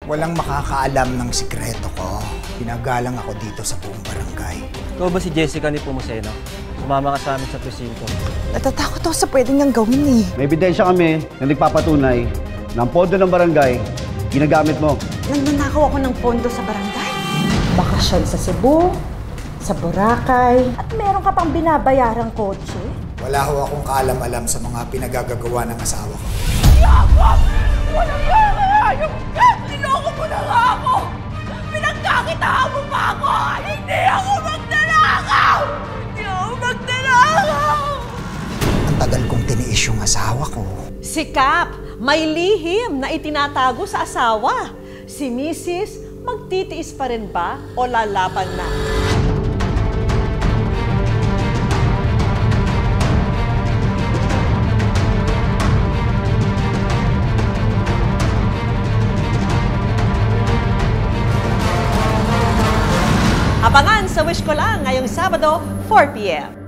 Walang makakaalam ng sikreto ko. Pinagalang ako dito sa buong barangay. Ikaw ba si Jessica ni Pumuseno? Sumama ka sa amin sa presinto. Natatakot ako sa pwede niyang gawin eh. May ebidensya kami na nagpapatunay na ang pondo ng barangay ginagamit mo. Nagnanakaw ako ng pondo sa barangay. Bakasyon sa Cebu, sa Boracay, at meron ka pang binabayarang kotse. Wala ho akong kaalam-alam sa mga pinagagagawa ng asawa ko. Yakap! Walang yakayayong ka! Niloko mo na nga ako! Pinagkakitaan mo pa ako! Hindi ako magdanakaw! Hindi ako magdanakaw! Ang tagal kong tiniis yung asawa ko. Si Cap, may lihim na itinatago sa asawa. Si Mrs. magtitiis pa rin ba o lalaban na? Abangan sa Wish Ko Lang ngayong Sabado, 4 p.m.